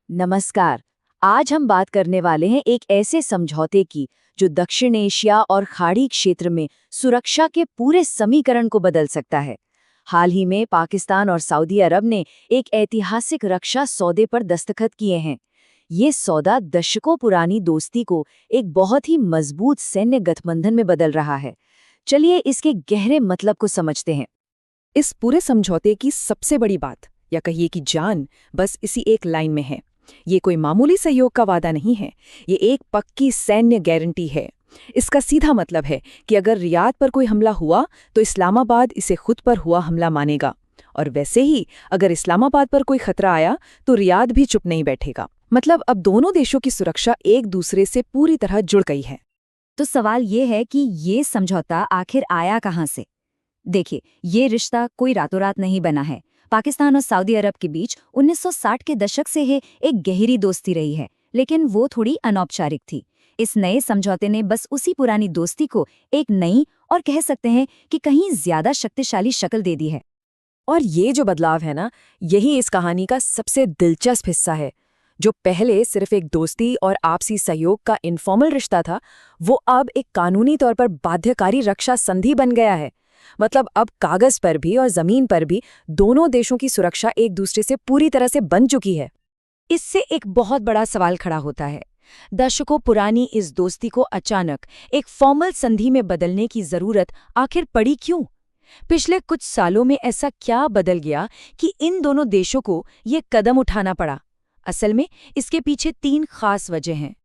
नमस्कार। आज हम बात करने वाले हैं एक ऐसे समझौते की जो दक्षिण एशिया और खाड़ी क्षेत्र में सुरक्षा के पूरे समीकरण को बदल सकता है। हाल ही में पाकिस्तान और सऊदी अरब ने एक ऐतिहासिक रक्षा सौदे पर दस्तखत किए हैं। ये सौदा दशकों पुरानी दोस्ती को एक बहुत ही मजबूत सैन्य गठबंधन में बदल रहा है। चलिए इसके गहरे मतलब को समझते हैं। इस पूरे समझौते की सबसे बड़ी बात या कहिए कि जान बस इसी एक लाइन में है। ये कोई मामूली सहयोग का वादा नहीं है, ये एक पक्की सैन्य गारंटी है। इसका सीधा मतलब है कि अगर रियाद पर कोई हमला हुआ तो इस्लामाबाद इसे खुद पर हुआ हमला मानेगा, और वैसे ही अगर इस्लामाबाद पर कोई खतरा आया तो रियाद भी चुप नहीं बैठेगा। मतलब अब दोनों देशों की सुरक्षा एक दूसरे से पूरी तरह जुड़ गई है। तो सवाल ये है कि ये समझौता आखिर आया कहाँ से? देखिए, ये रिश्ता कोई रातों रात नहीं बना है। पाकिस्तान और सऊदी अरब के बीच 1960 के दशक से ही एक गहरी दोस्ती रही है, लेकिन वो थोड़ी अनौपचारिक थी। इस नए समझौते ने बस उसी पुरानी दोस्ती को एक नई और कह सकते हैं कि कहीं ज्यादा शक्तिशाली शक्ल दे दी है। और ये जो बदलाव है ना, यही इस कहानी का सबसे दिलचस्प हिस्सा है। जो पहले सिर्फ एक दोस्ती और आपसी सहयोग का इनफॉर्मल रिश्ता था, वो अब एक कानूनी तौर पर बाध्यकारी रक्षा संधि बन गया है। मतलब अब कागज पर भी और जमीन पर भी दोनों देशों की सुरक्षा एक दूसरे से पूरी तरह से बन चुकी है। इससे एक बहुत बड़ा सवाल खड़ा होता है, दशकों पुरानी इस दोस्ती को अचानक एक फॉर्मल संधि में बदलने की जरूरत आखिर पड़ी क्यों? पिछले कुछ सालों में ऐसा क्या बदल गया कि इन दोनों देशों को ये कदम उठाना पड़ा? असल में इसके पीछे 3 खास वजह हैं।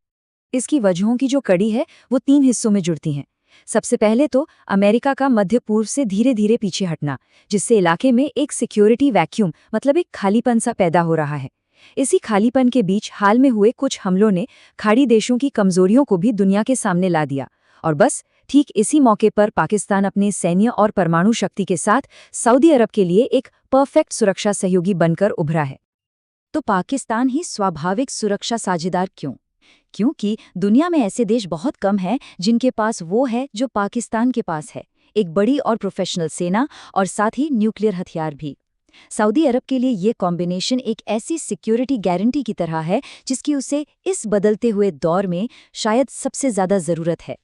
इसकी वजहों की जो कड़ी है वो 3 हिस्सों में जुड़ती हैं। सबसे पहले तो अमेरिका का मध्य पूर्व से धीरे धीरे पीछे हटना, जिससे इलाके में एक सिक्योरिटी वैक्यूम मतलब एक खालीपन सा पैदा हो रहा है। इसी खालीपन के बीच हाल में हुए कुछ हमलों ने खाड़ी देशों की कमजोरियों को भी दुनिया के सामने ला दिया, और बस ठीक इसी मौके पर पाकिस्तान अपने सैन्य और परमाणु शक्ति के साथ सऊदी अरब के लिए एक परफेक्ट सुरक्षा सहयोगी बनकर उभरा है। तो पाकिस्तान ही स्वाभाविक सुरक्षा साझेदार क्यों? क्योंकि दुनिया में ऐसे देश बहुत कम हैं जिनके पास वो है जो पाकिस्तान के पास है, एक बड़ी और प्रोफेशनल सेना और साथ ही न्यूक्लियर हथियार भी। सऊदी अरब के लिए ये कॉम्बिनेशन एक ऐसी सिक्योरिटी गारंटी की तरह है जिसकी उसे इस बदलते हुए दौर में शायद सबसे ज्यादा जरूरत है।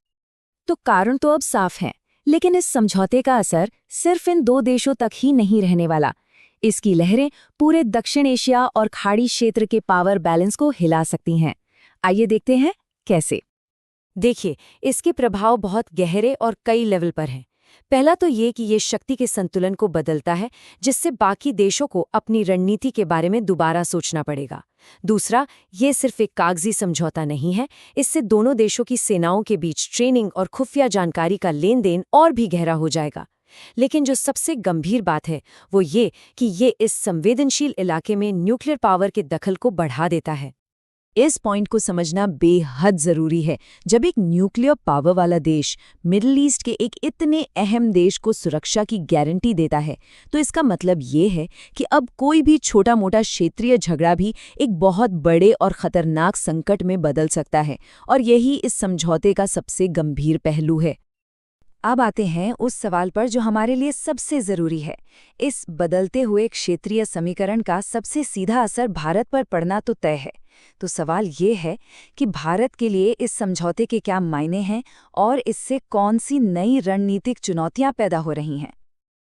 तो कारण तो अब साफ है, लेकिन इस समझौते का असर सिर्फ इन 2 देशों तक ही नहीं रहने वाला। इसकी लहरें पूरे दक्षिण एशिया और खाड़ी क्षेत्र के पावर बैलेंस को हिला सकती हैं। आइए देखते हैं कैसे। देखिए, इसके प्रभाव बहुत गहरे और कई लेवल पर हैं। पहला तो ये कि ये शक्ति के संतुलन को बदलता है, जिससे बाकी देशों को अपनी रणनीति के बारे में दोबारा सोचना पड़ेगा। दूसरा, ये सिर्फ एक कागजी समझौता नहीं है, इससे दोनों देशों की सेनाओं के बीच ट्रेनिंग और खुफिया जानकारी का लेन देन और भी गहरा हो जाएगा। लेकिन जो सबसे गंभीर बात है वो ये कि ये इस संवेदनशील इलाके में न्यूक्लियर पावर के दखल को बढ़ा देता है। इस पॉइंट को समझना बेहद जरूरी है। जब एक न्यूक्लियर पावर वाला देश मिडिल ईस्ट के एक इतने अहम देश को सुरक्षा की गारंटी देता है, तो इसका मतलब ये है कि अब कोई भी छोटा मोटा क्षेत्रीय झगड़ा भी एक बहुत बड़े और खतरनाक संकट में बदल सकता है, और यही इस समझौते का सबसे गंभीर पहलू है। अब आते हैं उस सवाल पर जो हमारे लिए सबसे जरूरी है। इस बदलते हुए क्षेत्रीय समीकरण का सबसे सीधा असर भारत पर पड़ना तो तय है। तो सवाल ये है कि भारत के लिए इस समझौते के क्या मायने हैं और इससे कौन सी नई रणनीतिक चुनौतियां पैदा हो रही हैं।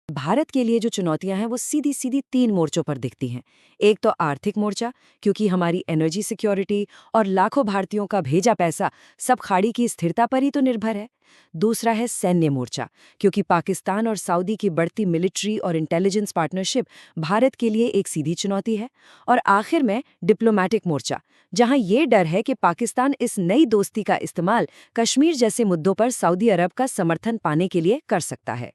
भारत के लिए जो चुनौतियां हैं वो सीधी सीधी 3 मोर्चों पर दिखती हैं। एक तो आर्थिक मोर्चा, क्योंकि हमारी एनर्जी सिक्योरिटी और लाखों भारतीयों का भेजा पैसा सब खाड़ी की स्थिरता पर ही तो निर्भर है। दूसरा है सैन्य मोर्चा, क्योंकि पाकिस्तान और सऊदी की बढ़ती मिलिट्री और इंटेलिजेंस पार्टनरशिप भारत के लिए एक सीधी चुनौती है। और आखिर में डिप्लोमैटिक मोर्चा, जहां ये डर है कि पाकिस्तान इस नई दोस्ती का इस्तेमाल कश्मीर जैसे मुद्दों पर सऊदी अरब का समर्थन पाने के लिए कर सकता है।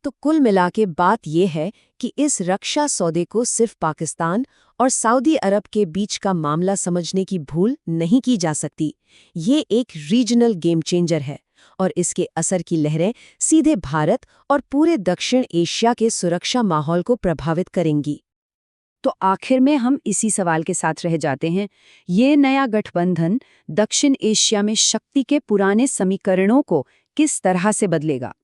तो कुल मिला के बात यह है कि इस रक्षा सौदे को सिर्फ पाकिस्तान और सऊदी अरब के बीच का मामला समझने की भूल नहीं की जा सकती। ये एक रीजनल गेम चेंजर है और इसके असर की लहरें सीधे भारत और पूरे दक्षिण एशिया के सुरक्षा माहौल को प्रभावित करेंगी। तो आखिर में हम इसी सवाल के साथ रह जाते हैं, ये नया गठबंधन दक्षिण एशिया में शक्ति के पुराने समीकरणों को किस तरह से बदलेगा।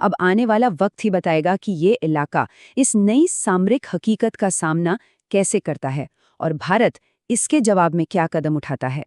अब आने वाला वक्त ही बताएगा कि ये इलाका इस नई सामरिक हकीकत का सामना कैसे करता है और भारत इसके जवाब में क्या कदम उठाता है?